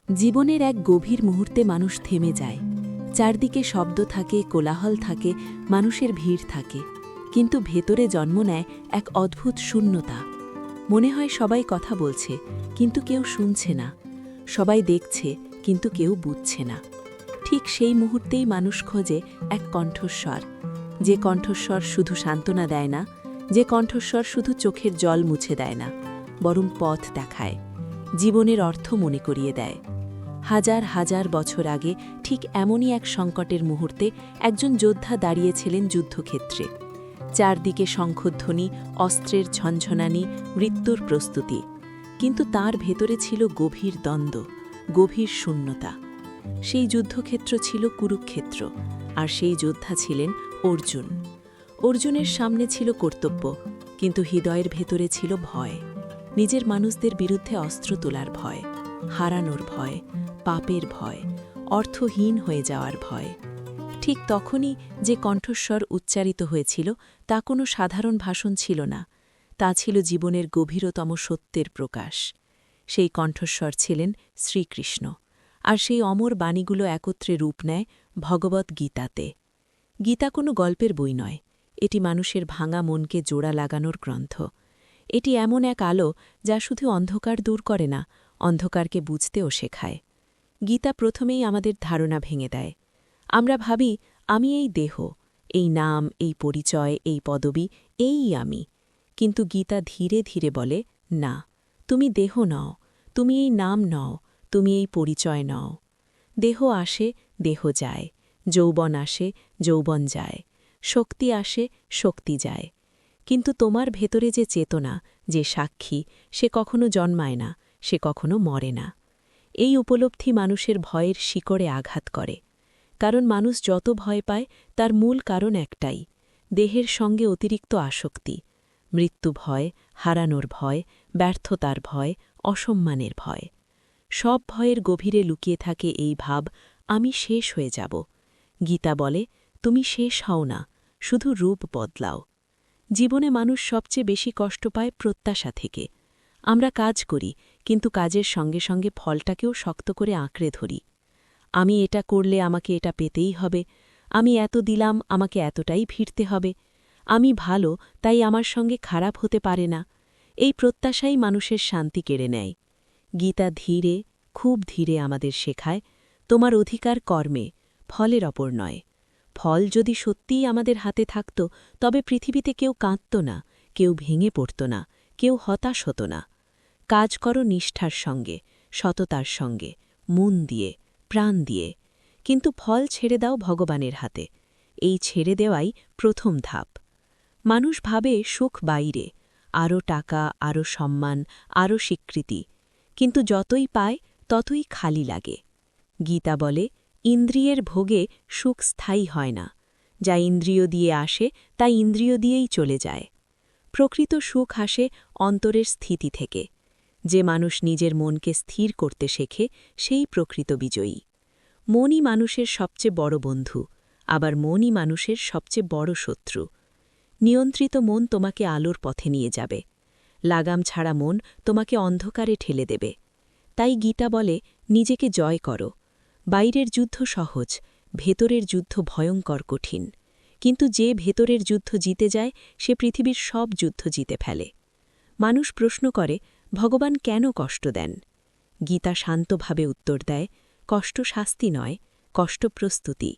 জীবনের এক গভীর মুহূর্তে মানুষ থেমে যায়। চারদিকে শব্দ থাকে, কোলাহল থাকে, মানুষের ভিড় থাকে, কিন্তু ভেতরে জন্ম নেয় এক অদ্ভুত শূন্যতা। মনে হয় সবাই কথা বলছে, কিন্তু কেউ শুনছে না। সবাই দেখছে, কিন্তু কেউ বুঝছে না। ঠিক সেই মুহূর্তেই মানুষ খোঁজে এক কণ্ঠস্বর, যে কণ্ঠস্বর শুধু সান্ত্বনা দেয় না, যে কণ্ঠস্বর শুধু চোখের জল মুছে দেয় না, বরং পথ দেখায়, জীবনের অর্থ মনে করিয়ে দেয়। হাজার হাজার বছর আগে ঠিক এমনই এক সংকটের মুহূর্তে একজন যোদ্ধা দাঁড়িয়েছিলেন যুদ্ধক্ষেত্রে। চারদিকে শঙ্খধ্বনি, অস্ত্রের ঝনঝনানি, মৃত্যুর প্রস্তুতি, কিন্তু তার ভেতরে ছিল গভীর দ্বন্দ্ব, গভীর শূন্যতা। সেই যুদ্ধক্ষেত্র ছিল কুরুক্ষেত্র, আর সেই যোদ্ধা ছিলেন অর্জুন। অর্জুনের সামনে ছিল কর্তব্য, কিন্তু হৃদয়ের ভেতরে ছিল ভয়। নিজের মানুষদের বিরুদ্ধে অস্ত্র তোলার ভয়, হারানোর ভয়, পাপের ভয়, অর্থহীন হয়ে যাওয়ার ভয়। ঠিক তখনই যে কণ্ঠস্বর উচ্চারিত হয়েছিল তা কোনো সাধারণ ভাষণ ছিল না, তা ছিল জীবনের গভীরতম সত্যের প্রকাশ। সেই কণ্ঠস্বর ছিলেন শ্রীকৃষ্ণ, আর সেই অমর বাণীগুলো একত্রে রূপ নেয় ভগবদ্ গীতাতে। গীতা কোনো গল্পের বই নয়, এটি মানুষের ভাঙা মনকে জোড়া লাগানোর গ্রন্থ। এটি এমন এক আলো যা শুধু অন্ধকার দূর করে না, অন্ধকারকে বুঝতেও শেখায়। গীতা প্রথমেই আমাদের ধারণা ভেঙে দেয়। আমরা ভাবি, আমি এই দেহ, এই নাম, এই পরিচয়, এই পদবি, এই আমি। কিন্তু গীতা ধীরে ধীরে বলে, না, তুমি দেহ নও, তুমি এই নাম নও, তুমি এই পরিচয় নও। দেহ আসে, দেহ যায়, যৌবন আসে, যৌবন যায়, শক্তি আসে, শক্তি যায়, কিন্তু তোমার ভেতরে যে চেতনা, যে সাক্ষী, সে কখনো জন্মায় না, সে কখনো মরে না। এই উপলব্ধি মানুষের ভয়ের শিকড়ে আঘাত করে, কারণ মানুষ যত ভয় পায় তার মূল কারণ একটাই, দেহের সঙ্গে অতিরিক্ত আসক্তি, মৃত্যু ভয়, হারানোর ভয়, ব্যর্থতার ভয়, অসম্মানের ভয়। সব ভয়ের গভীরে লুকিয়ে থাকে এই ভাব, আমি শেষ হয়ে যাব। গীতা বলে, তুমি শেষ হও না, শুধু রূপ বদলাও। জীবনে মানুষ সবচেয়ে বেশি কষ্ট পায় প্রত্যাশা থেকে। আমরা কাজ করি, কিন্তু কাজের সঙ্গে সঙ্গে ফলটাকেও শক্ত করে আঁকড়ে ধরি। আমি এটা করলে আমাকে এটা পেতেই হবে, আমি এত দিলাম, আমাকে এতটাই ফিরতে হবে, আমি ভালো, তাই আমার সঙ্গে খারাপ হতে পারে না। এই প্রত্যাশাই মানুষের শান্তি কেড়ে নেয়। গীতা ধীরে, খুব ধীরে আমাদের শেখায়, তোমার অধিকার কর্মে, ফলের অপর নয়। ফল যদি সত্যিই আমাদের হাতে থাকত, তবে পৃথিবীতে কেউ কাঁদত না, কেউ ভেঙে পড়ত না, কেউ হতাশ হতো না। কাজ করো নিষ্ঠার সঙ্গে, সততার সঙ্গে, মন দিয়ে, প্রাণ দিয়ে, কিন্তু ফল ছেড়ে দাও ভগবানের হাতে। এই ছেড়ে দেওয়াই প্রথম ধাপ। মানুষ ভাবে সুখ বাইরে, আরও টাকা, আরও সম্মান, আরও স্বীকৃতি, কিন্তু যতই পায় ততই খালি লাগে। গীতা বলে, ইন্দ্রিয়ের ভোগে সুখ স্থায়ী হয় না, যা ইন্দ্রিয় দিয়ে আসে তা ইন্দ্রিয় দিয়েই চলে যায়। প্রকৃত সুখ আসে অন্তরের স্থিতি থেকে। যে মানুষ নিজের মনকে স্থির করতে শেখে, সেই প্রকৃত বিজয়ী। মনই মানুষের সবচেয়ে বড় বন্ধু, আবার মনই মানুষের সবচেয়ে বড় শত্রু। নিয়ন্ত্রিত মন তোমাকে আলোর পথে নিয়ে যাবে, লাগাম ছাড়া মন তোমাকে অন্ধকারে ঠেলে দেবে। তাই গীতা বলে, নিজেকে জয় করো। বাইরের যুদ্ধ সহজ, ভেতরের যুদ্ধ ভয়ঙ্কর কঠিন, কিন্তু যে ভেতরের যুদ্ধ জিতে যায় সে পৃথিবীর সব যুদ্ধ জিতে ফেলে। মানুষ প্রশ্ন করে, ভগবান কেন কষ্ট দেন? গীতা শান্তভাবে উত্তর দেয়, কষ্ট শাস্তি নয়, কষ্ট প্রস্তুতি।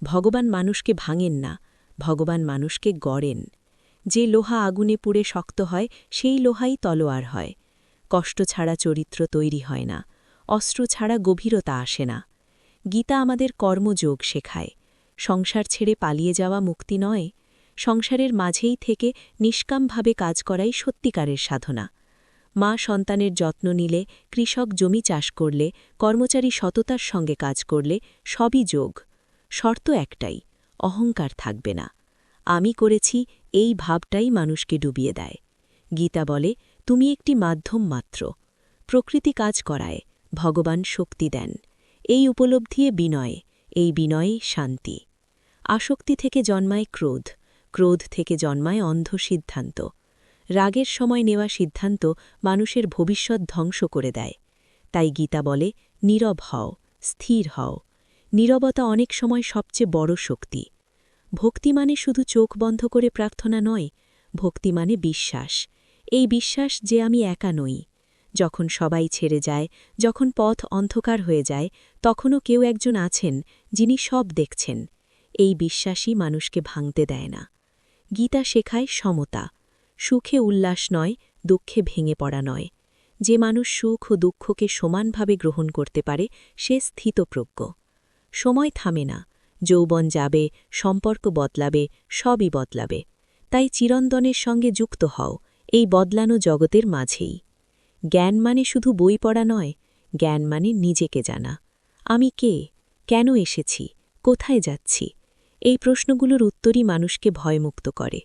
ভগবান মানুষকে ভাঙেন না, ভগবান মানুষকে গড়েন। যে লোহা আগুনে পুড়ে শক্ত হয়, সেই লোহাই তলোয়ার হয়। কষ্ট ছাড়া চরিত্র তৈরি হয় না, অস্ত্র ছাড়া গভীরতা আসে না। গীতা আমাদের কর্মযোগ শেখায়। সংসার ছেড়ে পালিয়ে যাওয়া মুক্তি নয়, সংসারের মাঝেই থেকে নিষ্কামভাবে কাজ করাই সত্যিকারের সাধনা। মা সন্তানের যত্ন নিলে, কৃষক জমি চাষ করলে, কর্মচারী সততার সঙ্গে কাজ করলে, সবই যোগ। শর্ত একটাই, অহংকার থাকবে না। আমি করেছি, এই ভাবটাই মানুষকে ডুবিয়ে দেয়। গীতা বলে, তুমি একটি মাধ্যম মাত্র। প্রকৃতি কাজ করায়, ভগবান শক্তি দেন। এই উপলব্ধিয়ে বিনয়, এই বিনয়ে শান্তি। আসক্তি থেকে জন্মায় ক্রোধ, ক্রোধ থেকে জন্মায় অন্ধ সিদ্ধান্ত। রাগের সময় নেওয়া সিদ্ধান্ত মানুষের ভবিষ্যৎ ধ্বংস করে দেয়। তাই গীতা বলে, নীরব হও, স্থির হও। নীরবতা অনেক সময় সবচেয়ে বড় শক্তি। ভক্তি মানে শুধু চোখ বন্ধ করে প্রার্থনা নয়, ভক্তি মানে বিশ্বাস। এই বিশ্বাস যে আমি একা নই। যখন সবাই ছেড়ে যায়, যখন পথ অন্ধকার হয়ে যায়, তখনও কেউ একজন আছেন যিনি সব দেখছেন। এই বিশ্বাসই মানুষকে ভাঙতে দেয় না। গীতা শেখায় সমতা। সুখে উল্লাস নয়, দুঃখে ভেঙে পড়া নয়। যে মানুষ সুখ ও দুঃখকে সমানভাবে গ্রহণ করতে পারে, সে স্থিতপ্রজ্ঞ। সময় থামে না। যৌবন যাবে, সম্পর্ক বদলাবে, সবই বদলাবে। তাই চিরন্তনের সঙ্গে যুক্ত হও, এই বদলানো জগতের মাঝেই। জ্ঞান মানে শুধু বই পড়া নয়, জ্ঞান মানে নিজেকে জানা। আমি কে? কেন এসেছি? কোথায় যাচ্ছি? এই প্রশ্নগুলোর উত্তরই মানুষকে ভয়মুক্ত করে।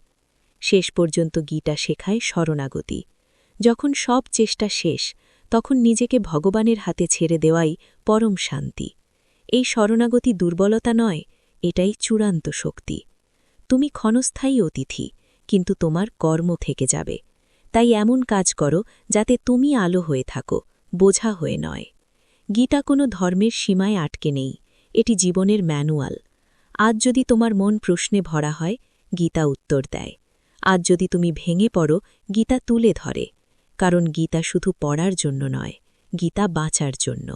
শেষ পর্যন্ত গীতা শেখায় শরণাগতি। যখন সব চেষ্টা শেষ, তখন নিজেকে ভগবানের হাতে ছেড়ে দেওয়াই পরম শান্তি। এই শরণাগতি দুর্বলতা নয়, এটাই চূড়ান্ত শক্তি। তুমি ক্ষণস্থায়ী অতিথি, কিন্তু তোমার কর্ম থেকে যাবে। তাই এমন কাজ করো যাতে তুমি আলো হয়ে থাকো, বোঝা হয়ে নয়। গীতা কোনো ধর্মের সীমায় আটকে নেই, এটি জীবনের ম্যানুয়াল। আজ যদি তোমার মন প্রশ্নে ভরা হয়, গীতা উত্তর দেয়। আজ যদি তুমি ভেঙে পড়ো, গীতা তুলে ধরে। কারণ গীতা শুধু পড়ার জন্য নয়, গীতা বাঁচার জন্য।